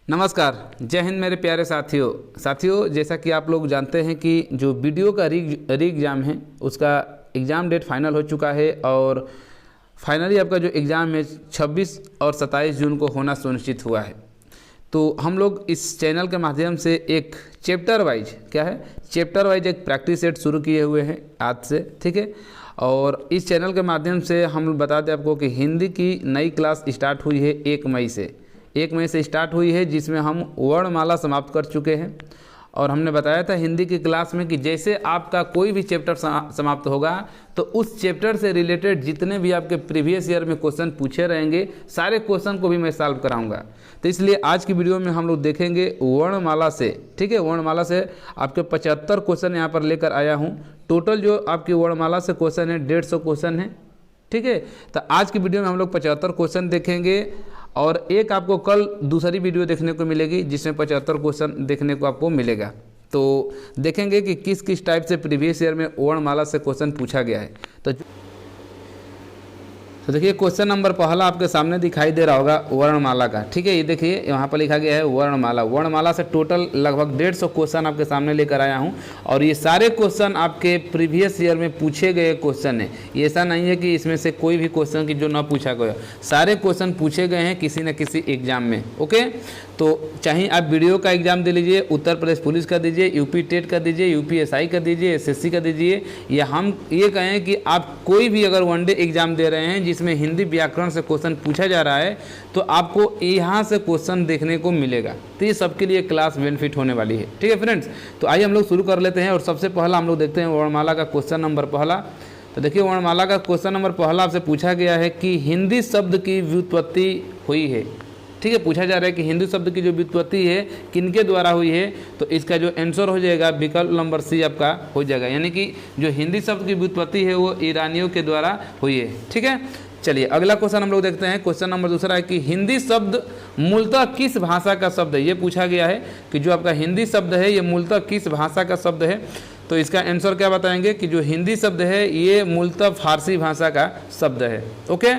नमस्कार, जय हिंद मेरे प्यारे साथियों। जैसा कि आप लोग जानते हैं कि जो वीडियो का री एग्ज़ाम है उसका एग्ज़ाम डेट फाइनल हो चुका है और फाइनली आपका जो एग्ज़ाम है 26 और 27 जून को होना सुनिश्चित हुआ है। तो हम लोग इस चैनल के माध्यम से एक चैप्टर वाइज एक प्रैक्टिस सेट शुरू किए हुए हैं आज से, ठीक है। और इस चैनल के माध्यम से हम लोग बता दें आपको कि हिंदी की नई क्लास स्टार्ट हुई है 1 मई से स्टार्ट हुई है, जिसमें हम वर्णमाला समाप्त कर चुके हैं। और हमने बताया था हिंदी की क्लास में कि जैसे आपका कोई भी चैप्टर समाप्त होगा तो उस चैप्टर से रिलेटेड जितने भी आपके प्रीवियस ईयर में क्वेश्चन पूछे रहेंगे सारे क्वेश्चन को भी मैं सॉल्व कराऊंगा। तो इसलिए आज की वीडियो में हम लोग देखेंगे वर्णमाला से, ठीक है। वर्णमाला से आपके 75 क्वेश्चन यहाँ पर लेकर आया हूँ। टोटल जो आपकी वर्णमाला से क्वेश्चन है 150 क्वेश्चन है, ठीक है। तो आज की वीडियो में हम लोग 75 क्वेश्चन देखेंगे और एक आपको कल दूसरी वीडियो देखने को मिलेगी जिसमें 75 क्वेश्चन देखने को आपको मिलेगा। तो देखेंगे कि किस किस टाइप से प्रीवियस ईयर में वर्णमाला से क्वेश्चन पूछा गया है। तो देखिए क्वेश्चन नंबर पहला आपके सामने दिखाई दे रहा होगा वर्णमाला का, ठीक है। ये देखिए यहाँ पर लिखा गया है वर्णमाला से टोटल लगभग 150 क्वेश्चन आपके सामने लेकर आया हूँ और ये सारे क्वेश्चन आपके प्रीवियस ईयर में पूछे गए क्वेश्चन हैं। ये ऐसा नहीं है कि इसमें से कोई भी क्वेश्चन की जो ना पूछा गया, सारे क्वेश्चन पूछे गए हैं किसी न किसी एग्जाम में, ओके। तो चाहे आप वीडियो का एग्जाम दे लीजिए, उत्तर प्रदेश पुलिस का दीजिए, यूपी टेट का दीजिए, यूपीएसआई का दीजिए, एसएससी का दीजिए, या हम ये कहें कि आप कोई भी अगर वनडे एग्जाम दे रहे हैं जिसमें हिंदी व्याकरण से क्वेश्चन पूछा जा रहा है तो आपको यहाँ से क्वेश्चन देखने को मिलेगा। तो ये सबके लिए क्लास बेनिफिट होने वाली है, ठीक है फ्रेंड्स। तो आइए हम लोग शुरू कर लेते हैं और सबसे पहला हम लोग देखते हैं वर्णमाला का क्वेश्चन नंबर पहला। तो देखिए वर्णमाला का क्वेश्चन नंबर पहला आपसे पूछा गया है कि हिंदी शब्द की व्युत्पत्ति हुई है, ठीक है। पूछा जा रहा है कि हिंदी शब्द की जो व्युत्पत्ति है किनके द्वारा हुई है। तो इसका जो आंसर हो जाएगा विकल्प नंबर सी आपका हो जाएगा, यानी कि जो हिंदी शब्द की व्युत्पत्ति है वो ईरानियों के द्वारा हुई है, ठीक है। चलिए अगला क्वेश्चन हम लोग देखते हैं। क्वेश्चन नंबर दूसरा है कि हिंदी शब्द मूलतः किस भाषा का शब्द है। ये पूछा गया है कि जो आपका हिंदी शब्द है ये मूलतः किस भाषा का शब्द है। तो इसका आंसर क्या बताएंगे कि जो हिंदी शब्द है ये मूलतः फारसी भाषा का शब्द है, ओके।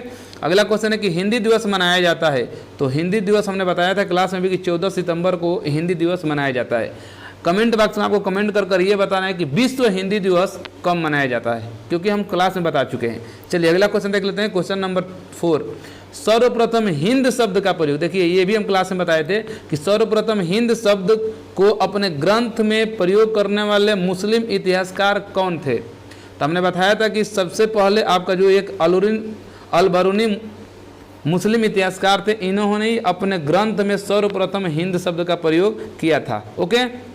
अगला क्वेश्चन है कि हिंदी दिवस मनाया जाता है। तो हिंदी दिवस हमने बताया था क्लास में भी कि 14 सितंबर को हिंदी दिवस मनाया जाता है। कमेंट बॉक्स में आपको कमेंट कर ये बताना है कि विश्व हिंदी दिवस कब मनाया जाता है, क्योंकि हम क्लास में बता चुके हैं। चलिए अगला क्वेश्चन देख लेते हैं। क्वेश्चन नंबर 4, सर्वप्रथम हिंद शब्द का प्रयोग। देखिए ये भी हम क्लास में बताए थे कि सर्वप्रथम हिंद शब्द को अपने ग्रंथ में प्रयोग करने वाले मुस्लिम इतिहासकार कौन थे। तो हमने बताया था कि सबसे पहले आपका जो एक अल-बरूनी मुस्लिम इतिहासकार थे, इन्होंने ही अपने ग्रंथ में सर्वप्रथम हिंद शब्द का प्रयोग किया था, ओके।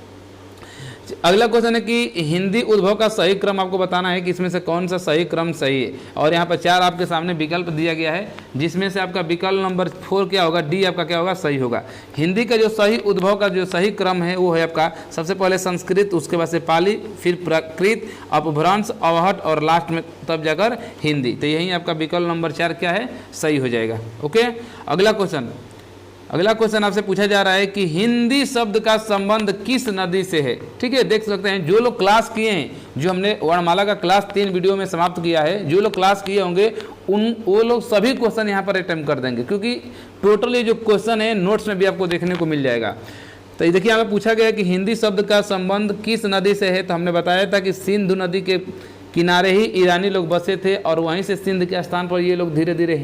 अगला क्वेश्चन है कि हिंदी उद्भव का सही क्रम आपको बताना है कि इसमें से कौन सा सही क्रम सही है। और यहाँ पर 4 आपके सामने विकल्प दिया गया है जिसमें से आपका विकल्प नंबर 4 क्या होगा, डी आपका क्या होगा, सही होगा। हिंदी का जो सही उद्भव का जो सही क्रम है वो है आपका सबसे पहले संस्कृत, उसके बाद से पाली, फिर प्राकृत, अपभ्रंश, अवहट और लास्ट में तब जाकर हिंदी। तो यही आपका विकल्प नंबर 4 क्या है, सही हो जाएगा, ओके। अगला क्वेश्चन आपसे पूछा जा रहा है कि हिंदी शब्द का संबंध किस नदी से है, ठीक है। देख सकते हैं जो लोग क्लास किए हैं, जो हमने वर्णमाला का क्लास 3 वीडियो में समाप्त किया है, जो लोग क्लास किए होंगे वो लोग सभी क्वेश्चन यहाँ पर अटेम्प्ट कर देंगे, क्योंकि टोटली जो क्वेश्चन है नोट्स में भी आपको देखने को मिल जाएगा। तो ये देखिए यहाँ पर पूछा गया कि हिंदी शब्द का संबंध किस नदी से है। तो हमने बताया था कि सिंधु नदी के किनारे ही ईरानी लोग बसे थे और वहीं से सिंध के स्थान पर ये लोग धीरे धीरे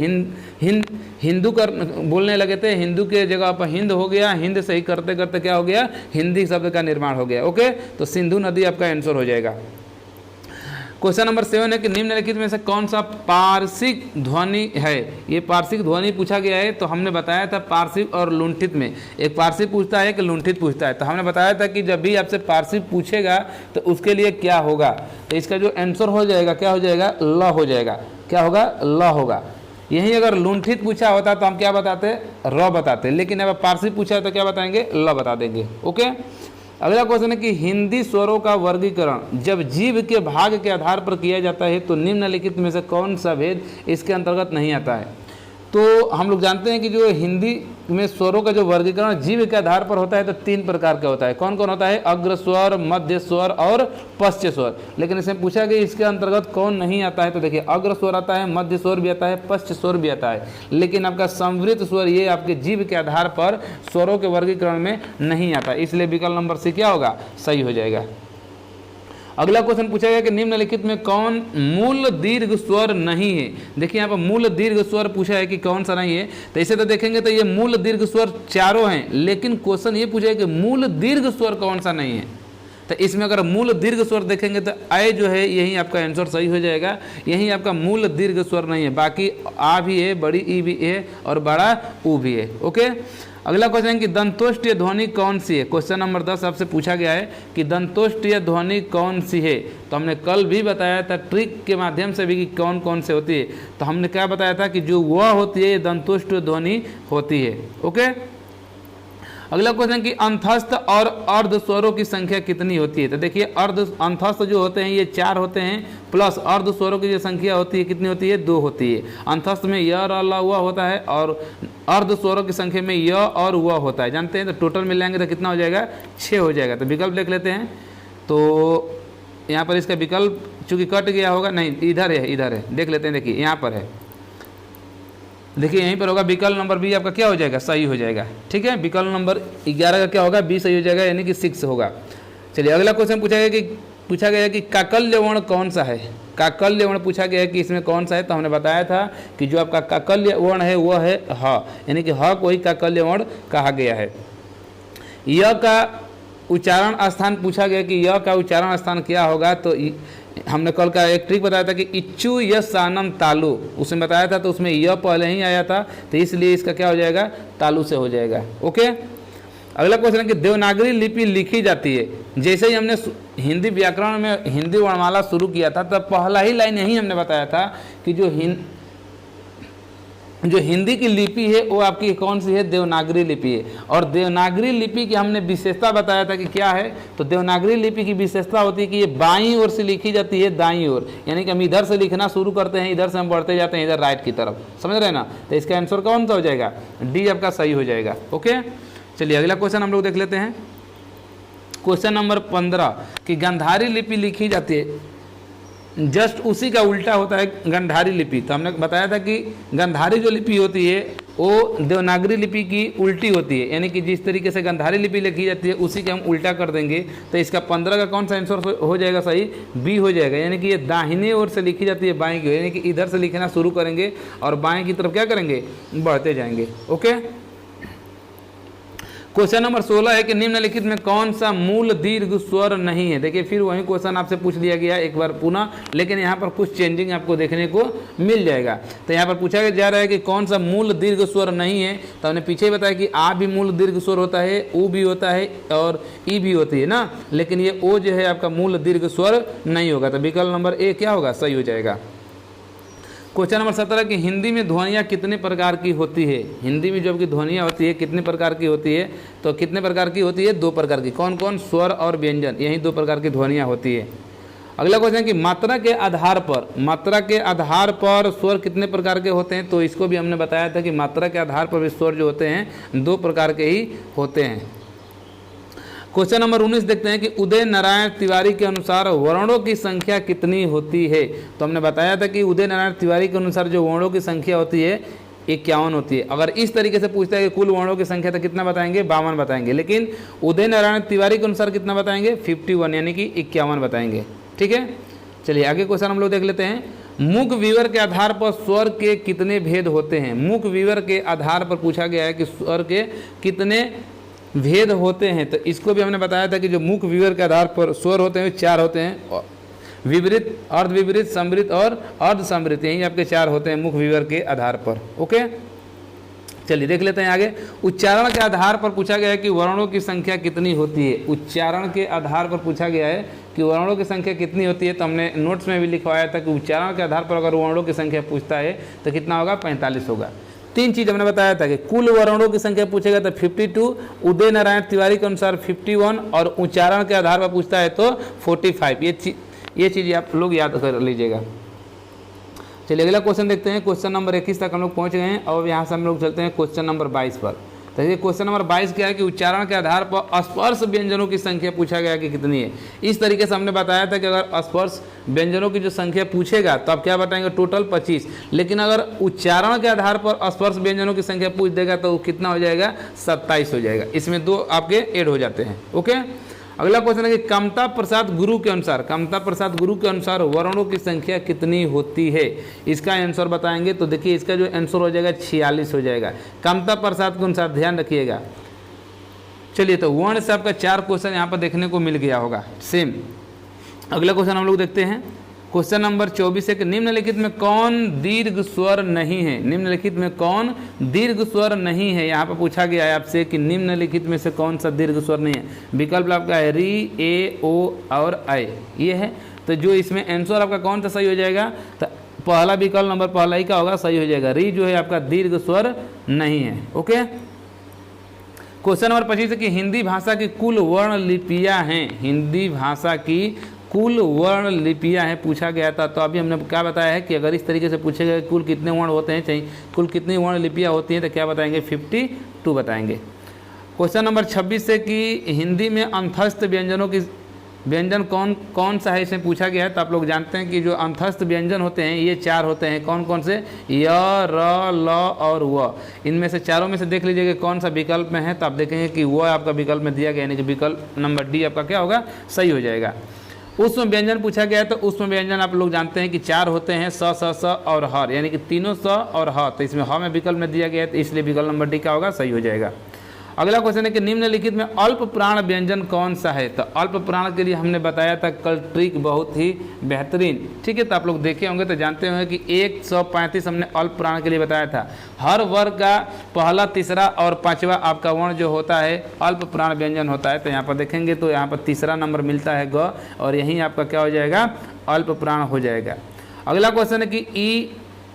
हिंदू बोलने लगे थे। हिंदू के जगह पर हिंद हो गया, हिंद से ही करते करते क्या हो गया, हिंदी शब्द का निर्माण हो गया, ओके। तो सिंधु नदी आपका आंसर हो जाएगा। क्वेश्चन नंबर 7 है कि निम्नलिखित में से कौन सा पार्श्विक ध्वनि है। ये पार्श्विक ध्वनि पूछा गया है। तो हमने बताया था पार्श्विक और लुंठित में, एक पार्श्विक पूछता है कि लुंठित पूछता है। तो हमने बताया था कि जब भी आपसे पार्श्विक पूछेगा तो उसके लिए क्या होगा। तो इसका जो आंसर हो जाएगा क्या हो जाएगा, ल हो जाएगा। क्या होगा, ल होगा। यही अगर लुंठित पूछा होता तो हम क्या बताते, र बताते, लेकिन अब पार्श्विक पूछा है तो क्या बताएंगे, ल बता देंगे, ओके। अगला क्वेश्चन है कि हिंदी स्वरों का वर्गीकरण जब जीव के भाग के आधार पर किया जाता है तो निम्नलिखित में से कौन सा भेद इसके अंतर्गत नहीं आता है। तो हम लोग जानते हैं कि जो हिंदी में स्वरों का जो वर्गीकरण जीव के आधार पर होता है तो 3 प्रकार का होता है। कौन कौन होता है? अग्र स्वर, मध्य स्वर और पश्च स्वर। लेकिन इसमें पूछा गया इसके अंतर्गत कौन नहीं आता है, तो देखिए अग्र स्वर आता है, मध्य स्वर भी आता है, पश्च स्वर भी आता है, लेकिन आपका संवृत स्वर ये आपके जीव के आधार पर स्वरों के वर्गीकरण में नहीं आता, इसलिए विकल्प नंबर सी क्या होगा? सही हो जाएगा। अगला क्वेश्चन पूछा गया कि निम्नलिखित में कौन मूल दीर्घ स्वर नहीं है। देखिए यहाँ पर मूल दीर्घ स्वर पूछा है कि कौन सा नहीं है, तो इसे तो देखेंगे तो ये मूल दीर्घ स्वर चारों हैं, लेकिन क्वेश्चन ये पूछा है कि मूल दीर्घ स्वर कौन सा नहीं है। तो इसमें अगर मूल दीर्घ स्वर देखेंगे तो आय जो है यही आपका आंसर सही हो जाएगा, यही आपका मूल दीर्घ स्वर नहीं है। बाकी आ भी है, बड़ी ई भी है और बड़ा ऊ भी है। ओके, अगला क्वेश्चन है कि दंतोष्टीय ध्वनि कौन सी है। क्वेश्चन नंबर 10 आपसे पूछा गया है कि दंतोष्टीय ध्वनि कौन सी है। तो हमने कल भी बताया था ट्रिक के माध्यम से भी कि कौन कौन से होती है। तो हमने क्या बताया था कि जो वह होती है ये दंतोष्टीय ध्वनि होती है। ओके, अगला क्वेश्चन कि अंतस्थ और अर्ध स्वरों की संख्या कितनी होती है। तो देखिए अंतस्थ जो होते हैं ये 4 होते हैं, प्लस अर्ध स्वरों की जो संख्या होती है कितनी होती है? 2 होती है। अंतस्थ में य, र, ल, व होता है और अर्ध स्वरों की संख्या में य और व होता है, जानते हैं। तो टोटल मिलाएंगे तो कितना हो जाएगा? 6 हो जाएगा। तो विकल्प देख लेते हैं। तो यहाँ पर इसका विकल्प चूंकि कट गया होगा, नहीं इधर है, इधर है, देख लेते हैं। देखिए यहाँ पर है, देखिए यहीं पर होगा। विकल्प नंबर बी आपका क्या हो जाएगा? सही हो जाएगा। ठीक है, विकल्प नंबर 11 का क्या होगा? बी सही हो जाएगा, यानी कि 6 होगा। चलिए अगला क्वेश्चन पूछा गया कि काकल्य वर्ण कौन सा है। काकल्य वर्ण पूछा गया है कि इसमें कौन सा है। तो हमने बताया था कि जो आपका काकल्य वर्ण है वह है ह, यानी कि ह को ही काकल्य वर्ण कहा गया है। य का उच्चारण स्थान पूछा गया कि य का उच्चारण स्थान क्या होगा। तो हमने कल का एक ट्रिक बताया था कि इच्चू यसानम तालु, उसमें बताया था, तो उसमें य पहले ही आया था, तो इसलिए इसका क्या हो जाएगा? तालु से हो जाएगा। ओके, अगला क्वेश्चन है कि देवनागरी लिपि लिखी जाती है। जैसे ही हमने हिंदी व्याकरण में हिंदी वर्णमाला शुरू किया था तब पहला ही लाइन यही हमने बताया था कि जो हिंदी की लिपि है वो आपकी कौन सी है? देवनागरी लिपि है। और देवनागरी लिपि की हमने विशेषता बताया था कि क्या है। तो देवनागरी लिपि की विशेषता होती है कि ये बाईं ओर से लिखी जाती है, दाईं ओर, यानी कि हम इधर से लिखना शुरू करते हैं, इधर से हम बढ़ते जाते हैं इधर राइट की तरफ, समझ रहे हैं ना। तो इसका आंसर कौन सा हो जाएगा? डी आपका सही हो जाएगा। ओके, चलिए अगला क्वेश्चन हम लोग देख लेते हैं। क्वेश्चन नंबर 15 कि गांधारी लिपि लिखी जाती है, जस्ट उसी का उल्टा होता है गंधारी लिपि। तो हमने बताया था कि गंधारी जो लिपि होती है वो देवनागरी लिपि की उल्टी होती है, यानी कि जिस तरीके से गंधारी लिपि लिखी जाती है उसी के हम उल्टा कर देंगे। तो इसका 15 का कौन सा आंसर हो जाएगा? सही, बी हो जाएगा, यानी कि ये दाहिने ओर से लिखी जाती है, बाएं की ओर, यानी कि इधर से लिखना शुरू करेंगे और बाएं की तरफ क्या करेंगे? बढ़ते जाएंगे। ओके, क्वेश्चन नंबर 16 है कि निम्नलिखित में कौन सा मूल दीर्घ स्वर नहीं है। देखिए फिर वही क्वेश्चन आपसे पूछ लिया गया एक बार पुनः, लेकिन यहाँ पर कुछ चेंजिंग आपको देखने को मिल जाएगा। तो यहाँ पर पूछा जा रहा है कि कौन सा मूल दीर्घ स्वर नहीं है। तो हमने पीछे ही बताया कि आ भी मूल दीर्घ स्वर होता है, ऊ भी होता है और ई भी होती है ना, लेकिन ये ओ जो है आपका मूल दीर्घ स्वर नहीं होगा। तो विकल्प नंबर ए क्या होगा? सही हो जाएगा। क्वेश्चन नंबर 17 कि हिंदी में ध्वनियाँ कितने प्रकार की होती है। हिंदी में जो आपकी ध्वनियाँ होती है कितने प्रकार की होती है? तो कितने प्रकार की होती है? 2 प्रकार की। कौन कौन? स्वर और व्यंजन, यही 2 प्रकार की ध्वनियाँ होती है। अगला क्वेश्चन कि मात्रा के आधार पर स्वर कितने प्रकार के होते हैं। तो इसको भी हमने बताया था कि मात्रा के आधार पर भी स्वर जो होते हैं 2 प्रकार के ही होते हैं। क्वेश्चन नंबर 19 देखते हैं कि उदय नारायण तिवारी के अनुसार वर्णों की संख्या कितनी होती है। तो हमने बताया था कि उदय नारायण तिवारी के अनुसार जो वर्णों की संख्या होती है 51 होती है। अगर इस तरीके से पूछता है कि कुल वर्णों की संख्या तो कितना बताएंगे? 52 बताएंगे, लेकिन उदय नारायण तिवारी के अनुसार कितना बताएंगे? 51, यानी कि 51 बताएंगे। ठीक है, चलिए आगे क्वेश्चन हम लोग देख लेते हैं। मुख विवर के आधार पर स्वर के कितने भेद होते हैं। मुख विवर के आधार पर पूछा गया है कि स्वर के कितने भेद होते हैं। तो इसको भी हमने बताया था कि जो मुख विवर के आधार पर स्वर होते हैं 4 होते हैं, विपरीत, अर्धविपरीत, समृत और अर्धसमृत, यही आपके 4 होते हैं मुख विवर के आधार पर। ओके, चलिए देख लेते हैं आगे। उच्चारण के आधार पर पूछा गया है कि वर्णों की संख्या कितनी होती है। उच्चारण के आधार पर पूछा गया है कि वर्णों की संख्या कितनी होती है। तो हमने नोट्स में भी लिखवाया था कि उच्चारण के आधार पर अगर वर्णों की संख्या पूछता है तो कितना होगा? 45 होगा। 3 चीज़ हमने बताया था कि कुल वर्णों की संख्या पूछेगा तो 52, उदय नारायण तिवारी के अनुसार 51 और उच्चारण के आधार पर पूछता है तो 45। ये चीज़ आप लोग याद कर लीजिएगा। चलिए अगला क्वेश्चन देखते हैं। क्वेश्चन नंबर 21 तक हम लोग पहुँच गए हैं और यहाँ से हम लोग चलते हैं क्वेश्चन नंबर 22 पर। तो ये क्वेश्चन नंबर 22 क्या है कि उच्चारण के आधार पर स्पर्श व्यंजनों की संख्या पूछा गया कि कितनी है। इस तरीके से हमने बताया था कि अगर स्पर्श व्यंजनों की जो संख्या पूछेगा तो आप क्या बताएंगे, टोटल 25। लेकिन अगर उच्चारण के आधार पर स्पर्श व्यंजनों की संख्या पूछ देगा तो कितना हो जाएगा, 27 हो जाएगा। इसमें 2 आपके ऐड हो जाते हैं। ओके, अगला क्वेश्चन है कि कामता प्रसाद गुरु के अनुसार, कामता प्रसाद गुरु के अनुसार वर्णों की संख्या कितनी होती है, इसका आंसर बताएंगे। तो देखिए इसका जो आंसर हो जाएगा 46 हो जाएगा कामता प्रसाद के अनुसार, ध्यान रखिएगा। चलिए, तो वर्ण से आपका 4 क्वेश्चन यहाँ पर देखने को मिल गया होगा सेम। अगला क्वेश्चन हम लोग देखते हैं, क्वेश्चन नंबर 24 है कि निम्नलिखित में कौन दीर्घ स्वर नहीं है, निम्नलिखित में कौन दीर्घ स्वर नहीं है। यहाँ पर पूछा गया है आपसे कि निम्नलिखित में से कौन सा दीर्घ स्वर नहीं है। विकल्प आपका है री, ए, ओ और ऐ, ये है। तो जो इसमें आंसर आपका कौन सा सही हो जाएगा, तो पहला विकल्प नंबर पहला ही का होगा, सही हो जाएगा। री जो है आपका दीर्घ स्वर नहीं है। ओके, क्वेश्चन नंबर 25 है कि हिंदी भाषा की कुल वर्ण लिपियाँ हैं, हिंदी भाषा की कुल वर्ण लिपियाँ हैं पूछा गया था। तो अभी हमने क्या बताया है कि अगर इस तरीके से पूछेगा कुल कितने वर्ण होते हैं, चाहिए कुल कितनी वर्ण लिपियाँ होती हैं, तो क्या बताएंगे, 52 बताएंगे। क्वेश्चन नंबर 26 से कि हिंदी में अंतस्थ व्यंजनों की व्यंजन कौन कौन सा है, इसमें पूछा गया है। तो आप लोग जानते हैं कि जो अंतस्थ व्यंजन होते हैं ये 4 होते हैं। कौन कौन से, य, र, ल और व। इनमें से चारों में से देख लीजिएगा कौन सा विकल्प में है। तो आप देखेंगे कि वो आपका विकल्प में दिया गया, यानी कि विकल्प नंबर डी आपका क्या होगा, सही हो जाएगा। उसमें व्यंजन पूछा गया है, तो उसमें व्यंजन आप लोग जानते हैं कि 4 होते हैं, स, स और हर, यानी कि तीनों स और ह। तो इसमें ह में विकल्प में दिया गया है, तो इसलिए विकल्प नंबर डी का होगा, सही हो जाएगा। अगला क्वेश्चन है कि निम्नलिखित में अल्प प्राण व्यंजन कौन सा है। तो अल्प प्राण के लिए हमने बताया था कल ट्रिक बहुत ही बेहतरीन, ठीक है। तो आप लोग देखे होंगे तो जानते होंगे कि 135 हमने अल्प प्राण के लिए बताया था। हर वर्ग का पहला, तीसरा और पांचवा आपका वर्ण जो होता है अल्प प्राण व्यंजन होता है। तो यहाँ पर देखेंगे तो यहाँ पर तीसरा नंबर मिलता है ग, और यहीं आपका क्या हो जाएगा, अल्प प्राण हो जाएगा। अगला क्वेश्चन है कि ई,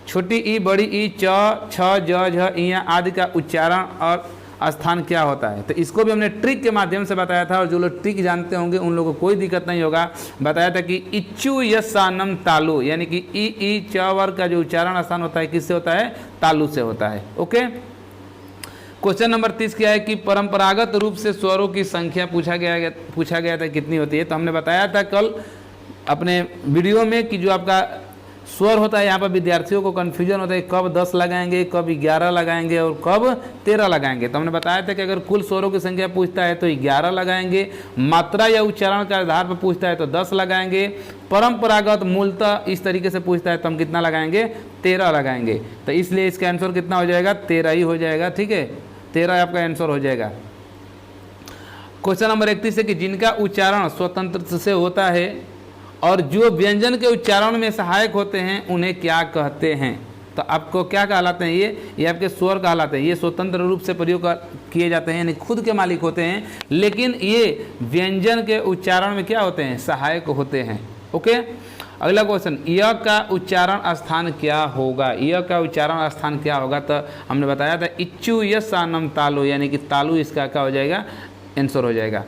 छोटी ई, बड़ी ई, च, छ, ज, झ, इया आदि का उच्चारण और स्थान क्या होता है। तो इसको भी हमने ट्रिक के माध्यम से बताया था, और जो लोग ट्रिक जानते होंगे उन लोगों को कोई दिक्कत नहीं होगा। बताया था कि इच्चु यसानम तालु, यानी कि ई च वर्ग का जो उच्चारण स्थान होता है किससे होता है, तालु से होता है। ओके, क्वेश्चन नंबर 30 क्या है कि परंपरागत रूप से स्वरों की संख्या पूछा गया था कितनी होती है। तो हमने बताया था कल अपने वीडियो में कि जो आपका स्वर होता है, यहाँ पर विद्यार्थियों को कन्फ्यूजन होता है कब 10 लगाएंगे, कब 11 लगाएंगे और कब 13 लगाएंगे। तो हमने बताया था कि अगर कुल स्वरों की संख्या पूछता है तो 11 लगाएंगे, मात्रा या उच्चारण के आधार पर पूछता है तो 10 लगाएंगे, परंपरागत मूलतः इस तरीके से पूछता है तो हम कितना लगाएंगे, 13 लगाएंगे। तो इसलिए इसका आंसर कितना हो जाएगा, 13 ही हो जाएगा, ठीक है, 13 आपका आंसर हो जाएगा। क्वेश्चन नंबर 31 है कि जिनका उच्चारण स्वतंत्र से होता है और जो व्यंजन के उच्चारण में सहायक होते हैं उन्हें क्या कहते हैं। तो आपको क्या कहलाते हैं, ये आपके स्वर कहलाते हैं। ये स्वतंत्र रूप से प्रयोग किए जाते हैं, यानी खुद के मालिक होते हैं, लेकिन ये व्यंजन के उच्चारण में क्या होते हैं, सहायक होते हैं। ओके, अगला क्वेश्चन, य का उच्चारण स्थान क्या होगा, य का उच्चारण स्थान क्या होगा। तो हमने बताया था इच्चु यसानम तालु, यानी कि तालु इसका क्या हो जाएगा, आंसर हो जाएगा।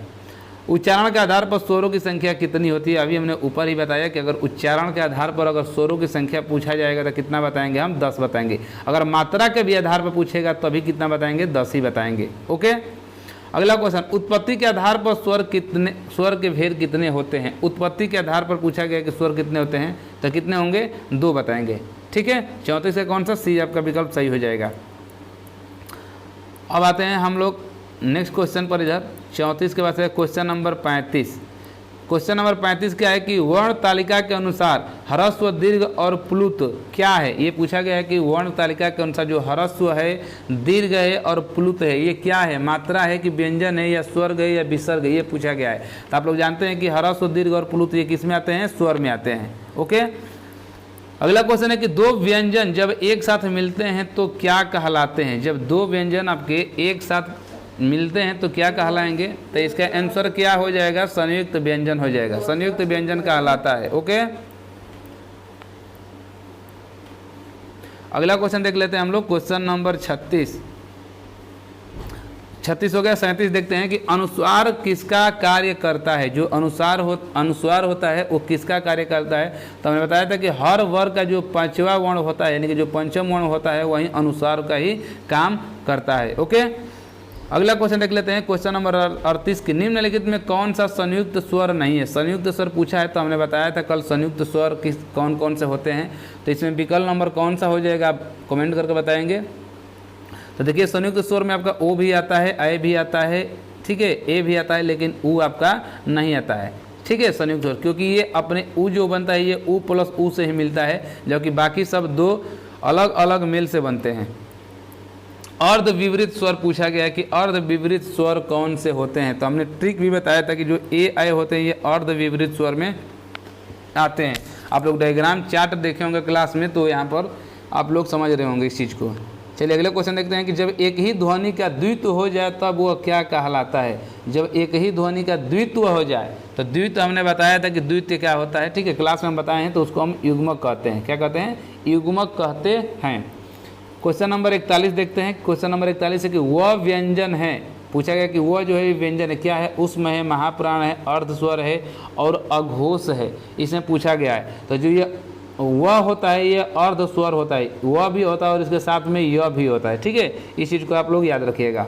उच्चारण के आधार पर स्वरों की संख्या कितनी होती है। अभी हमने ऊपर ही बताया कि अगर उच्चारण के आधार पर अगर स्वरों की संख्या पूछा जाएगा तो कितना बताएंगे हम, 10 बताएंगे। अगर मात्रा के भी आधार पर पूछेगा तो अभी कितना बताएंगे, 10 ही बताएंगे। ओके, अगला क्वेश्चन, उत्पत्ति के आधार पर स्वर के भेद कितने होते हैं। उत्पत्ति के आधार पर पूछा गया कि स्वर कितने होते हैं, तो कितने होंगे, 2 बताएंगे, ठीक है। 34 से कौन सा, सी आपका विकल्प सही हो जाएगा। अब आते हैं हम लोग नेक्स्ट क्वेश्चन पर। इधर 34 के बाद है क्वेश्चन नंबर 35। क्वेश्चन नंबर 35 क्या है कि वर्ण तालिका के अनुसार ह्रस्व, दीर्घ और प्लुत क्या है। ये पूछा गया है कि वर्ण तालिका के अनुसार जो ह्रस्व है, दीर्घ है और प्लुत है ये क्या है, मात्रा है कि व्यंजन है या स्वर्ग है या विसर्ग है, ये पूछा गया है। तो आप लोग जानते हैं कि ह्रस्व, दीर्घ और प्लुत ये किस में आते हैं, स्वर में आते हैं। ओके, अगला क्वेश्चन है कि 2 व्यंजन जब एक साथ मिलते हैं तो क्या कहलाते हैं। जब 2 व्यंजन आपके एक साथ मिलते हैं तो क्या कहलाएंगे। तो इसका आंसर क्या हो जाएगा, संयुक्त व्यंजन हो जाएगा, संयुक्त व्यंजन कहलाता है। ओके, अगला क्वेश्चन देख लेते हैं हम लोग, क्वेश्चन नंबर 36 हो गया। 37 देखते हैं कि अनुस्वार किसका कार्य करता है। जो अनुस्वार होता है वो किसका कार्य करता है। तो हमने बताया था कि हर वर्ग का जो 5वां वर्ण होता है, यानी कि जो पंचम वर्ण होता है, वही अनुस्वार का ही काम करता है। ओके, अगला क्वेश्चन देख लेते हैं, क्वेश्चन नंबर 38 की निम्नलिखित में कौन सा संयुक्त स्वर नहीं है। संयुक्त स्वर पूछा है तो हमने बताया था कल संयुक्त स्वर किस कौन कौन से होते हैं, तो इसमें विकल्प नंबर कौन सा हो जाएगा आप कमेंट करके बताएंगे। तो देखिए संयुक्त स्वर में आपका ओ भी आता है, ए भी आता है, ठीक है, ए भी आता है, लेकिन ऊ आपका नहीं आता है, ठीक है, संयुक्त स्वर, क्योंकि ये अपने ऊ जो बनता है ये ऊ प्लस ऊ से ही मिलता है, जबकि बाकी सब दो अलग अलग मेल से बनते हैं। अर्ध विपरीत स्वर पूछा गया है कि अर्ध विपरीत स्वर कौन से होते हैं, तो हमने ट्रिक भी बताया था कि जो ए आई होते हैं ये अर्ध विपरीत स्वर में आते हैं। आप लोग डायग्राम चार्ट देखे होंगे क्लास में, तो यहाँ पर आप लोग समझ रहे होंगे इस चीज़ को। चलिए अगले क्वेश्चन देखते हैं कि जब एक ही ध्वनि का द्वित्व हो जाए तब वह क्या कहलाता है। जब एक ही ध्वनि का द्वित्व हो जाए, तो द्वित्व हमने बताया था कि द्वित्व क्या होता है, ठीक है, क्लास में हम बताए हैं, तो उसको हम युग्मक कहते हैं। क्या कहते हैं? युग्मक कहते हैं। क्वेश्चन नंबर 41 देखते हैं। क्वेश्चन नंबर 41 है कि वह व्यंजन है, पूछा गया कि वह जो है व्यंजन है क्या है, उसमें है, महाप्राण है, अर्धस्वर है और अघोष है, इसमें पूछा गया है। तो जो ये वह होता है ये अर्धस्वर होता है, वह भी होता है और इसके साथ में यह भी होता है, ठीक है, इस चीज़ को आप लोग याद रखिएगा।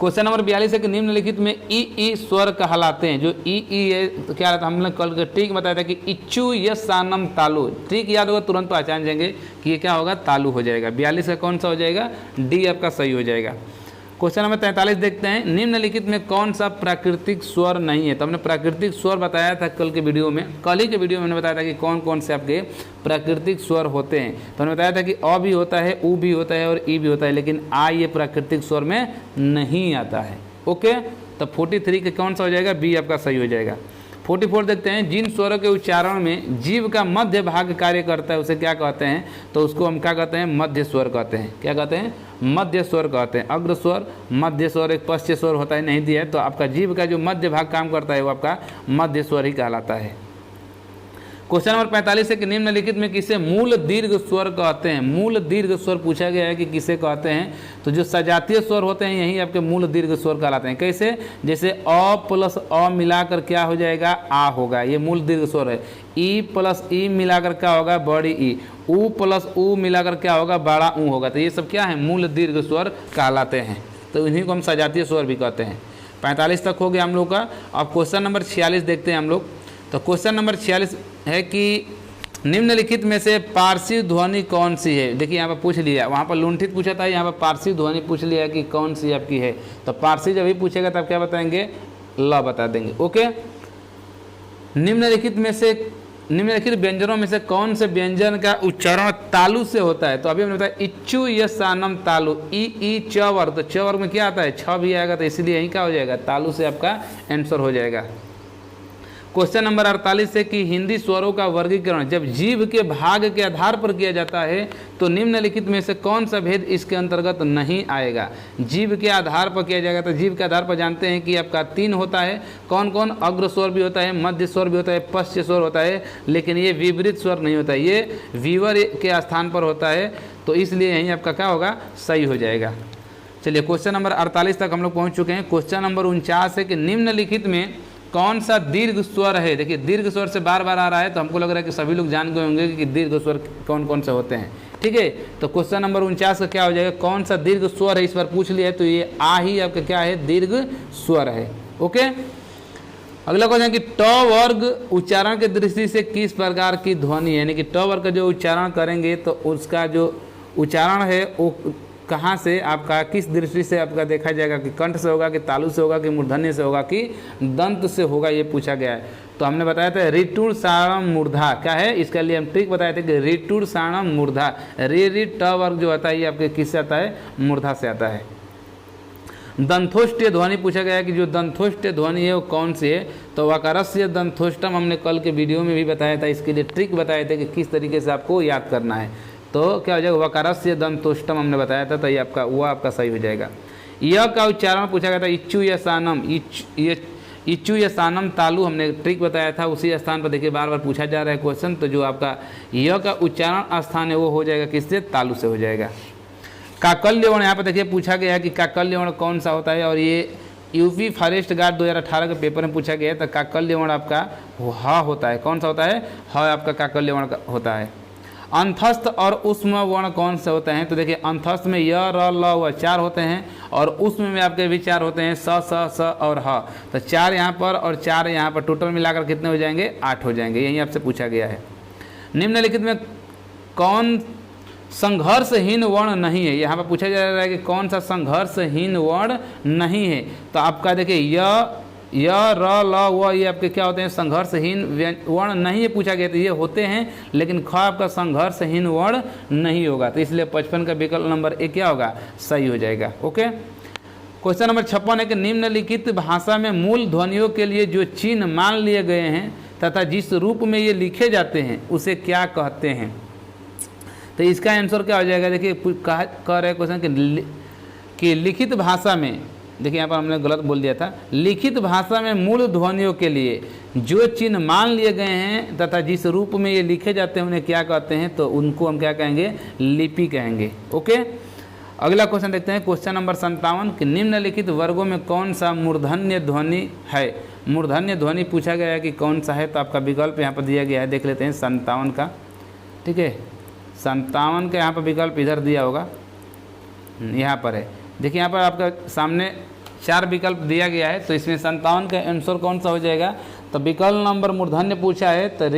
क्वेश्चन नंबर 42 है कि निम्नलिखित में ई स्वर कहलाते हैं। जो ई है तो क्या रहता है, हमने कल ट्रिक बताया था कि इच्चू यसानम तालु, ट्रिक याद होगा तुरंत पहचान जाएंगे कि ये क्या होगा, तालु हो जाएगा। 42 का कौन सा हो जाएगा, डी आपका सही हो जाएगा। क्वेश्चन नंबर 43 देखते हैं, निम्नलिखित में कौन सा प्राकृतिक स्वर नहीं है। तो हमने प्राकृतिक स्वर बताया था कल के वीडियो में, कल ही के वीडियो में मैंने बताया था कि कौन कौन से आपके प्राकृतिक स्वर होते हैं। तो हमने बताया था कि अ भी होता है, उ भी होता है और ई भी होता है, लेकिन आ ये प्राकृतिक स्वर में नहीं आता है। ओके, तो 43 के कौन सा हो जाएगा, बी आपका सही हो जाएगा। 44 देखते हैं, जिन स्वरों के उच्चारण में जीव का मध्य भाग कार्य करता है उसे क्या कहते हैं। तो उसको हम क्या कहते हैं, मध्य स्वर कहते हैं। क्या कहते हैं, मध्य स्वर कहते हैं। अग्र स्वर, मध्य स्वर, एक पश्च स्वर होता है, नहीं दिया है, तो आपका जीव का जो मध्य भाग काम करता है वो आपका मध्य स्वर ही कहलाता है। क्वेश्चन नंबर 45 है कि निम्नलिखित में किसे मूल दीर्घ स्वर कहते हैं। मूल दीर्घ स्वर पूछा गया है कि किसे कहते हैं। तो जो सजातीय स्वर होते हैं यही आपके मूल दीर्घ स्वर कहलाते हैं। कैसे, जैसे अ प्लस अ मिलाकर क्या हो जाएगा, आ होगा, ये मूल दीर्घ स्वर है। ई प्लस ई मिलाकर क्या होगा, बड़ी ई। उ प्लस उ मिलाकर क्या होगा, बड़ा ऊ होगा। तो ये सब क्या है, मूल दीर्घ स्वर कहलाते हैं। तो इन्हीं को हम सजातीय स्वर भी कहते हैं। 45 तक हो गया हम लोग का। अब क्वेश्चन नंबर 46 देखते हैं हम लोग। तो क्वेश्चन नंबर 46 है कि निम्नलिखित में से पारसी ध्वनि कौन सी है। देखिए यहाँ पर पूछ लिया, वहाँ पर लुंठित पूछा था, यहाँ पर पारसी ध्वनि पूछ लिया कि कौन सी आपकी है। तो पारसी जब भी पूछेगा तब क्या बताएंगे, ल बता देंगे। ओके, निम्नलिखित व्यंजनों में से कौन से व्यंजन का उच्चारण तालु से होता है। तो अभी हमने बताया इच्चू यसानम तालु, ई च वर्ग, तो च वर्ग में क्या आता है, छ भी आएगा, तो इसलिए यही क्या हो जाएगा, तालु से आपका आंसर हो जाएगा। क्वेश्चन नंबर 48 है कि हिंदी स्वरों का वर्गीकरण जब जीव के भाग के आधार पर किया जाता है तो निम्नलिखित में से कौन सा भेद इसके अंतर्गत नहीं आएगा। जीव के आधार पर किया जाएगा, तो जीव के आधार पर जानते हैं कि आपका 3 होता है। कौन कौन, अग्र स्वर भी होता है, मध्य स्वर भी होता है, पश्च स्वर होता है, लेकिन ये विपरीत स्वर नहीं होता है, ये वीवर के स्थान पर होता है। तो इसलिए यहीं आपका क्या होगा, सही हो जाएगा। चलिए क्वेश्चन नंबर 48 तक हम लोग पहुँच चुके हैं। क्वेश्चन नंबर 49 है कि निम्नलिखित में कौन सा दीर्घ स्वर है। देखिए दीर्घ स्वर से बार बार आ रहा है, तो हमको लग रहा है कि सभी लोग जान गए होंगे कि दीर्घ स्वर कौन कौन से होते हैं। ठीक है, तो क्वेश्चन नंबर 49 का क्या हो जाएगा, कौन सा दीर्घ स्वर है, इस बार पूछ लिया है, तो ये आ ही आपका क्या है, दीर्घ स्वर है। ओके, अगला क्वेश्चन है कि ट वर्ग उच्चारण की दृष्टि से किस प्रकार की ध्वनि है। यानी कि ट वर्ग का जो उच्चारण करेंगे तो उसका जो उच्चारण है वो कहाँ से आपका, किस दृष्टि से आपका देखा जाएगा कि कंठ से होगा, कि तालु से होगा, कि मूर्धन्य से होगा, कि दंत से होगा, ये पूछा गया है। तो हमने बताया था ऋटुर साणम मूर्धा क्या है, इसके लिए हम ट्रिक बताए थे कि ऋटुर साणम मूर्धा, रे ट वर्ग जो आता है ये आपके किससे आता है, मूर्धा से आता है। दंथोष्ट ध्वनि पूछा गया है कि जो दंथोष्ट ध्वनि है वो कौन सी है। तो वकारस्य दंथोष्टम हमने कल के वीडियो में भी बताया था, इसके लिए ट्रिक बताए थे कि किस तरीके से आपको याद करना है। तो क्या हो जाएगा, वकारस्य दंतोष्टम हमने बताया था, तो ये आपका वो आपका सही हो जाएगा। यह का उच्चारण पूछा गया था इच्चू या सानम, इच्चू या सानम तालु हमने ट्रिक बताया था, उसी स्थान पर देखिए बार बार पूछा जा रहा है क्वेश्चन। तो जो आपका यह का उच्चारण स्थान है वो हो जाएगा किससे, तालु से हो जाएगा। काकल्यवर्ण यहाँ पर देखिए पूछा गया है कि काकल्यवर्ण कौन सा होता है, और ये यूपी फॉरेस्ट गार्ड 2018 के पेपर में पूछा गया है। तो काकल्यवर्ण आपका ह होता है, कौन सा होता है, ह आपका काकल्यवर्ण होता है। अंतस्थ और उष्म वर्ण कौन से होते हैं? तो देखिए अंतस्थ में य र ल व 4 होते हैं और उष्म में आपके भी 4 होते हैं, स स और ह। तो 4 यहाँ पर और 4 यहाँ पर, टोटल मिलाकर कितने हो जाएंगे? 8 हो जाएंगे। यही आपसे पूछा गया है। निम्नलिखित में कौन संघर्षहीन वर्ण नहीं है? यहाँ पर पूछा जा रहा है कि कौन सा संघर्षहीन वर्ण नहीं है। तो आपका देखिए य र ल व ये आपके क्या होते हैं? संघर्षहीन वर्ण नहीं है पूछा गया, तो ये होते हैं, लेकिन ख आपका संघर्षहीन वर्ण नहीं होगा। तो इसलिए 55 का विकल्प नंबर ए क्या होगा? सही हो जाएगा। ओके, क्वेश्चन नंबर 56 है कि निम्नलिखित भाषा में मूल ध्वनियों के लिए जो चिन्ह मान लिए गए हैं तथा जिस रूप में ये लिखे जाते हैं उसे क्या कहते हैं? तो इसका आंसर क्या हो जाएगा? देखिए कह रहे क्वेश्चन कि लिखित भाषा में, देखिए यहाँ पर हमने गलत बोल दिया था, लिखित भाषा में मूल ध्वनियों के लिए जो चिन्ह मान लिए गए हैं तथा जिस रूप में ये लिखे जाते हैं उन्हें क्या कहते हैं? तो उनको हम क्या कहेंगे? लिपि कहेंगे। ओके, अगला क्वेश्चन देखते हैं, क्वेश्चन नंबर 57 कि निम्नलिखित वर्गों में कौन सा मूर्धन्य ध्वनि है? मूर्धन्य ध्वनि पूछा गया है कि कौन सा है? तो आपका विकल्प यहाँ पर दिया गया है, देख लेते हैं 57 का। ठीक है, 57 का यहाँ पर विकल्प इधर दिया होगा, यहाँ पर है। देखिए यहाँ पर आपका सामने 4 विकल्प दिया गया है, तो इसमें 57 का आंसर कौन सा हो जाएगा? तो विकल्प नंबर मूर्धन्य पूछा है, तो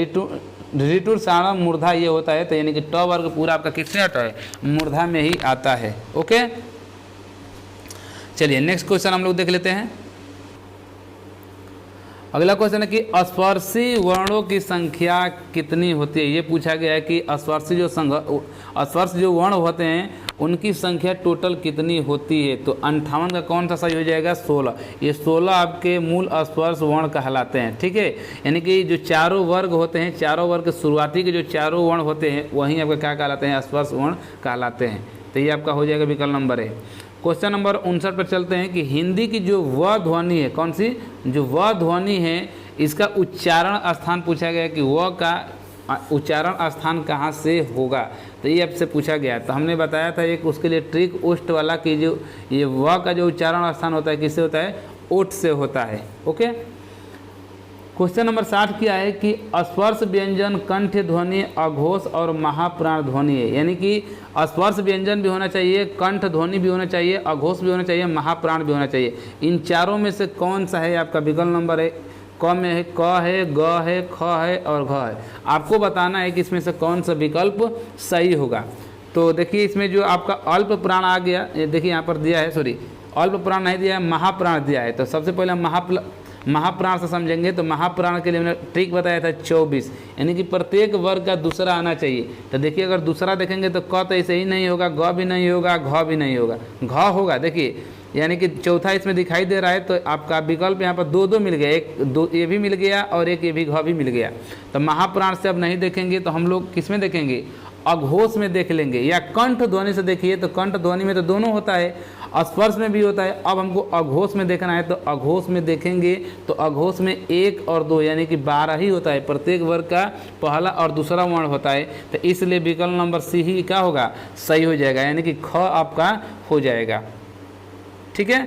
ऋतु सारण मूर्धा ये होता है। तो यानी कि ट वर्ग पूरा आपका किसमें आता है? मूर्धा में ही आता है। ओके, चलिए नेक्स्ट क्वेश्चन हम लोग देख लेते हैं। अगला क्वेश्चन है कि स्पर्शी वर्णों की संख्या कितनी होती है? ये पूछा गया है कि स्पर्श जो वर्ण होते हैं उनकी संख्या टोटल कितनी होती है? तो 58 का कौन सा सही हो जाएगा? 16। ये 16 आपके मूल स्पर्श वर्ण कहलाते हैं। ठीक है, यानी कि जो चारों वर्ग होते हैं, चारों वर्ग के शुरुआती के जो चारों वर्ण होते हैं वहीं आपका क्या कहलाते हैं? स्पर्श वर्ण कहलाते हैं। तो ये आपका हो जाएगा विकल्प नंबर ए। क्वेश्चन नंबर 59 पर चलते हैं कि हिंदी की जो व ध्वनि है, कौन सी? जो व ध्वनि है इसका उच्चारण स्थान पूछा गया कि व का उच्चारण स्थान कहाँ से होगा? तो ये आपसे पूछा गया। तो हमने बताया था एक उसके लिए ट्रिक ओष्ठ वाला कि जो ये व का जो उच्चारण स्थान होता है किससे होता है? ओठ से होता है। ओके, क्वेश्चन नंबर 60 क्या है कि स्पर्श व्यंजन कंठ ध्वनि, अघोष और महाप्राण ध्वनि है। यानी कि स्पर्श व्यंजन भी होना चाहिए, कंठ ध्वनि भी होना चाहिए, अघोष भी होना चाहिए, महाप्राण भी होना चाहिए। इन चारों में से कौन सा है? आपका विकल्प नंबर है क में है, क है, ग है, ख है और घ है। आपको बताना है कि इसमें से कौन सा विकल्प सही होगा। तो देखिए इसमें जो आपका अल्प प्राण आ गया, देखिए यहाँ पर दिया है, सॉरी अल्प प्राण नहीं दिया है, महाप्राण दिया है। तो सबसे पहले महाप्राण से समझेंगे। तो महाप्राण के लिए मैंने ट्रिक बताया था 24, यानी कि प्रत्येक वर्ग का दूसरा आना चाहिए। तो देखिए अगर दूसरा देखेंगे तो क तो ऐसे ही नहीं होगा, ग भी नहीं होगा, घ भी नहीं होगा, घ होगा। देखिए यानी कि चौथा इसमें दिखाई दे रहा है, तो आपका विकल्प यहाँ पर दो मिल गया, एक दो ये भी मिल गया और एक ये भी घ भी मिल गया। तो महाप्राण से अब नहीं देखेंगे तो हम लोग किस में देखेंगे? अघोष में देख लेंगे, या कंठ ध्वनि से देखिए। तो कंठ ध्वनि में तो दोनों होता है, स्पर्श में भी होता है। अब हमको अघोष में देखना है, तो अघोष में देखेंगे तो अघोष में 1 और 2 यानी कि 12 ही होता है। प्रत्येक वर्ग का पहला और दूसरा वर्ण होता है। तो इसलिए विकल्प नंबर सी ही क्या होगा? सही हो जाएगा, यानी कि ख आपका हो जाएगा। ठीक है,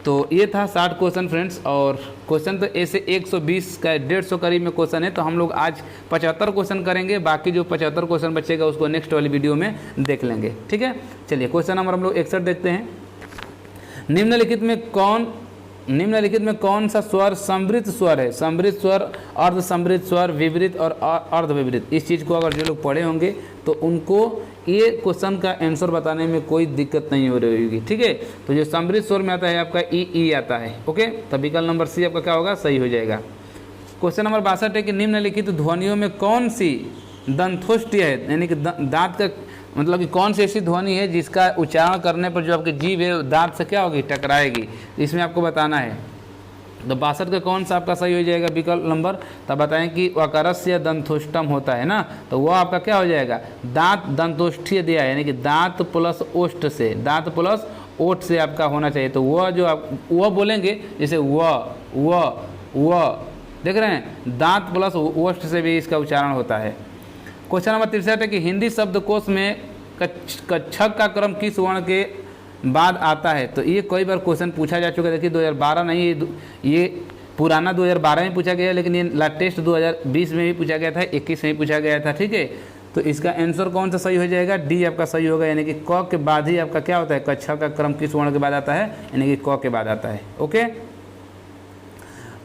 तो ये था 60 क्वेश्चन फ्रेंड्स। और क्वेश्चन तो ऐसे 120 का 150 करीब में क्वेश्चन है। तो हम लोग आज 75 क्वेश्चन करेंगे, बाकी जो 75 क्वेश्चन बचेगा उसको नेक्स्ट वाली वीडियो में देख लेंगे। ठीक है, चलिए क्वेश्चन नंबर हम लोग 61 देखते हैं। निम्नलिखित में कौन सा स्वर समृद्ध स्वर है? समृद्ध स्वर, अर्ध समृद्ध स्वर, विवृत और अर्ध विवृत। इस चीज़ को अगर जो लोग पढ़े होंगे तो उनको ये क्वेश्चन का आंसर बताने में कोई दिक्कत नहीं हो रही होगी। ठीक है, तो जो समृद्ध स्वर में आता है आपका ई आता है। ओके, तो विकल्प नंबर सी आपका क्या होगा? सही हो जाएगा। क्वेश्चन नंबर 62 है कि निम्नलिखित ध्वनियों में कौन सी दंतोष्ठ्य है? यानी कि दांत का मतलब कि कौन सी ऐसी ध्वनि है जिसका उच्चारण करने पर जो आपकी जीभ है दांत से क्या होगी? टकराएगी। इसमें आपको बताना है। तो 62 का कौन सा आपका सही हो जाएगा विकल्प नंबर? तब बताएं कि वकारस्य दंतोष्टम होता है ना, तो वह आपका क्या हो जाएगा? दांत दंतोष्ठीय दिया है, यानी कि दांत प्लस ओष्ठ से, दांत प्लस ओठ से आपका होना चाहिए। तो वह जो आप वह बोलेंगे, जैसे वह देख रहे हैं, दांत प्लस ओष्ठ से भी इसका उच्चारण होता है। क्वेश्चन नंबर 63 है कि हिंदी शब्दकोश में कच्छक का क्रम किस वर्ण के बाद आता है? तो ये कई बार क्वेश्चन पूछा जा चुका है। देखिए 2012 नहीं, ये पुराना 2012 में पूछा गया, लेकिन ये लेटेस्ट 2020 में भी पूछा गया था, 21 में भी पूछा गया था। ठीक है, तो इसका आंसर कौन सा सही हो जाएगा, डी आपका सही होगा। यानी कि क के बाद ही आपका क्या होता है, कक्षा का क्रम किस वर्ण के बाद आता है, यानी कि क के बाद आता है। ओके,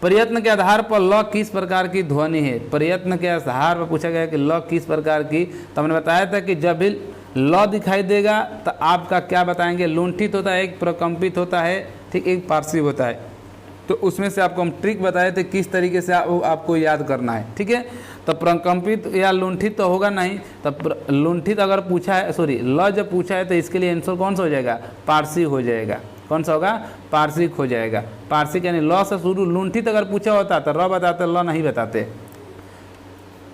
प्रयत्न के आधार पर ल किस प्रकार की ध्वनि है। प्रयत्न के आधार पर पूछा गया कि ल किस प्रकार की, तो हमने बताया था कि जब भी ल दिखाई देगा तो आपका क्या बताएंगे, लुंठित होता है, एक प्रकंपित होता है, ठीक, एक पार्श्विक होता है। तो उसमें से आपको हम ट्रिक बताए थे किस तरीके से आपको याद करना है, ठीक है। तो प्रकंपित या लुंठित तो होगा नहीं, तब लुंठित अगर पूछा है, सॉरी ल जब पूछा है तो इसके लिए आंसर कौन सा हो जाएगा, पार्श्विक हो जाएगा। कौन सा होगा, पार्श्विक हो जाएगा। पार्श्विक यानी ल से शुरू, लुंठित अगर पूछा होता तो र बताते, ल नहीं बताते।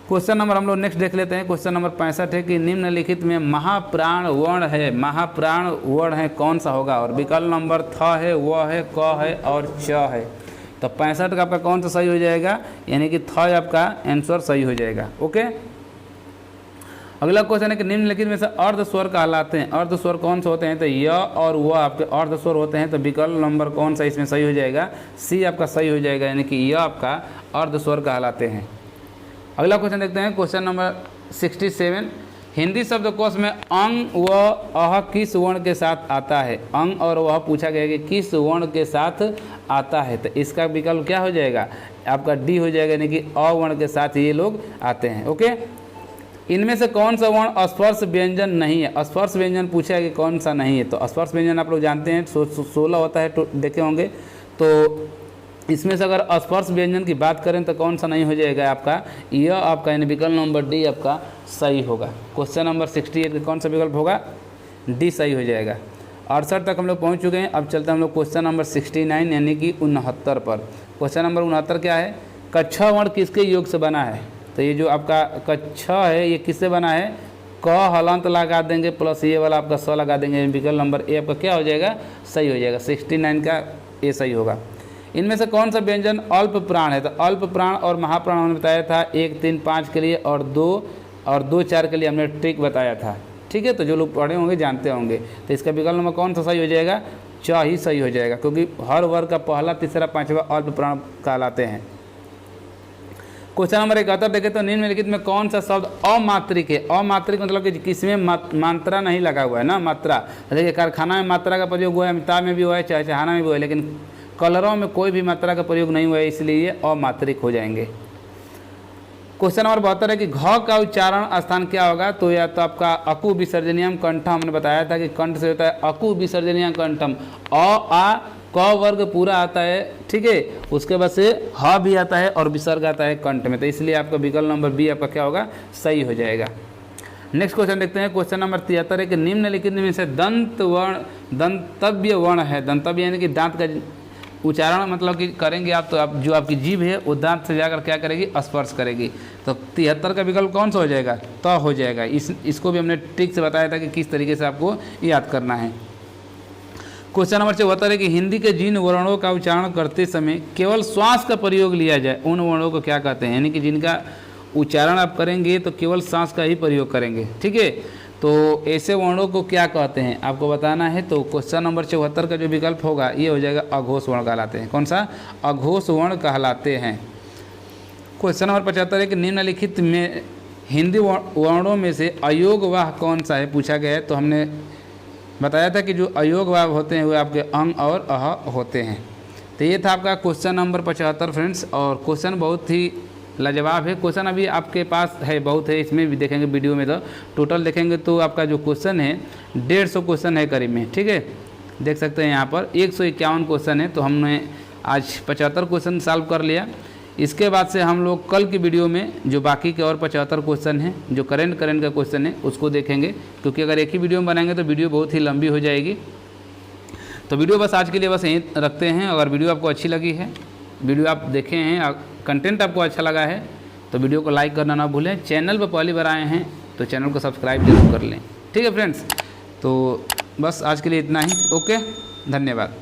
क्वेश्चन नंबर हम लोग नेक्स्ट देख लेते हैं। क्वेश्चन नंबर 65 है कि निम्नलिखित में महाप्राण वर्ण है, महाप्राण वर्ण है कौन सा होगा, और विकल्प नंबर थ है, व है, क है और च है। तो 65 का आपका कौन सा सही हो जाएगा, यानी कि थ आपका आंसर सही हो जाएगा। ओके, अगला क्वेश्चन है कि निम्नलिखित में से अर्ध स्वर कहलाते हैं। अर्ध स्वर कौन से होते हैं, तो य और व आपके अर्ध स्वर होते हैं। तो विकल्प नंबर कौन सा इसमें सही हो जाएगा, सी आपका सही हो जाएगा, यानी कि य आपका अर्ध स्वर कहलाते हैं। अगला क्वेश्चन देखते हैं, क्वेश्चन नंबर 67, हिंदी शब्दकोश में अंग व अह किस वर्ण के साथ आता है। अंग और वह पूछा गया कि किस वर्ण के साथ आता है, तो इसका विकल्प क्या हो जाएगा, आपका डी हो जाएगा, यानी कि अ वर्ण के साथ ये लोग आते हैं। ओके, इनमें से कौन सा वर्ण स्पर्श व्यंजन नहीं है। स्पर्श व्यंजन पूछा है कि कौन सा नहीं है, तो स्पर्श व्यंजन आप लोग जानते हैं 16 होता है, तो देखे होंगे। तो इसमें से अगर स्पर्श व्यंजन की बात करें तो कौन सा नहीं हो जाएगा, आपका यह आपका यानी विकल्प नंबर डी आपका सही होगा। क्वेश्चन नंबर 68 का कौन सा विकल्प होगा, डी सही हो जाएगा। 68 तक हम लोग पहुँच चुके हैं। अब चलते हैं हम लोग क्वेश्चन नंबर 69 यानी कि 69 पर। क्वेश्चन नंबर 69 क्या है, कक्षा वर्ण किसके योग से बना है। तो ये जो आपका कक्षा है ये किससे बना है, क हलंत लगा देंगे प्लस ये वाला आपका स लगा देंगे, विकल्प नंबर ए आपका क्या हो जाएगा, सही हो जाएगा। 69 का ए सही होगा। इनमें से कौन सा व्यंजन अल्प प्राण है, तो अल्प प्राण और महाप्राण हमने बताया था 1, 3, 5 के लिए, और 2, 4 के लिए हमने ट्रिक बताया था, ठीक है। तो जो लोग पढ़े होंगे जानते होंगे। तो इसका विकल्प नंबर कौन सा सही हो जाएगा, च ही सही हो जाएगा, क्योंकि हर वर्ग का पहला, तीसरा, पांचवा अल्प प्राण कहलाते हैं। क्वेश्चन नंबर 71 देखें तो निम्नलिखित में कौन सा शब्द अमात्रिक है। अमात्रिक मतलब कि किसमें मात्रा नहीं लगा हुआ है ना, मात्रा। देखिए कारखाना में मात्रा का प्रयोग हुआ है, अमिताभ में भी हुआ है, चाहे चहाना में भी हुआ है, लेकिन कलरों में कोई भी मात्रा का प्रयोग नहीं हुआ है, इसलिए ये अमात्रिक हो जाएंगे। क्वेश्चन नंबर 72 है कि घ का उच्चारण स्थान क्या होगा, तो या तो आपका अकु विसर्जनियम कंठम, हमने बताया था कि कंठ से होता है अकु विसर्जनियम कंठम। आ क वर्ग पूरा आता है, ठीक है, उसके बाद से ह भी आता है और विसर्ग आता है कंठ में, तो इसलिए आपका विकल्प नंबर बी आपका क्या होगा, सही हो जाएगा। नेक्स्ट क्वेश्चन देखते हैं। क्वेश्चन नंबर 73 है कि निम्नलिखित में से दंतव्य वर्ण है। दंतव्य यानी कि दांत का उच्चारण मतलब कि करेंगे आप, तो आप जो आपकी जीभ है वो दांत से जाकर क्या करेगी, स्पर्श करेगी। तो 73 का विकल्प कौन सा हो जाएगा, त हो जाएगा। इसको भी हमने ट्रिक से बताया था कि किस तरीके से आपको याद करना है। क्वेश्चन नंबर 74 है कि हिंदी के जिन वर्णों का उच्चारण करते समय केवल श्वास का प्रयोग लिया जाए, उन वर्णों को क्या कहते हैं, यानी कि जिनका उच्चारण आप करेंगे तो केवल सांस का ही प्रयोग करेंगे, ठीक है। तो ऐसे वर्णों को क्या कहते हैं आपको बताना है। तो क्वेश्चन नंबर 74 का जो विकल्प होगा ये हो जाएगा अघोष वर्ण कहलाते हैं। कौन सा, अघोष वर्ण कहलाते हैं। क्वेश्चन नंबर 75 है कि निम्नलिखित में हिंदी वर्णों में से अयोगवाह कौन सा है, पूछा गया है। तो हमने बताया था कि जो अयोगवाह होते हैं वो आपके अंग और अह होते हैं। तो ये था आपका क्वेश्चन नंबर 75 फ्रेंड्स, और क्वेश्चन बहुत ही लाजवाब है। क्वेश्चन अभी आपके पास है, बहुत है, इसमें भी देखेंगे वीडियो में। तो टोटल देखेंगे तो आपका जो क्वेश्चन है 150 क्वेश्चन है करीब में, ठीक है। देख सकते हैं यहाँ पर 151 क्वेश्चन है। तो हमने आज 75 क्वेश्चन सॉल्व कर लिया। इसके बाद से हम लोग कल की वीडियो में जो बाकी के और 75 क्वेश्चन हैं, जो करंट का क्वेश्चन है, उसको देखेंगे, क्योंकि अगर एक ही वीडियो में बनाएंगे तो वीडियो बहुत ही लंबी हो जाएगी। तो वीडियो बस आज के लिए बस यहीं रखते हैं। अगर वीडियो आपको अच्छी लगी है, वीडियो आप देखे हैं, कंटेंट आपको अच्छा लगा है, तो वीडियो को लाइक करना ना भूलें। चैनल पर पहली बार आए हैं तो चैनल को सब्सक्राइब जरूर कर लें, ठीक है फ्रेंड्स। तो बस आज के लिए इतना ही। ओके, धन्यवाद।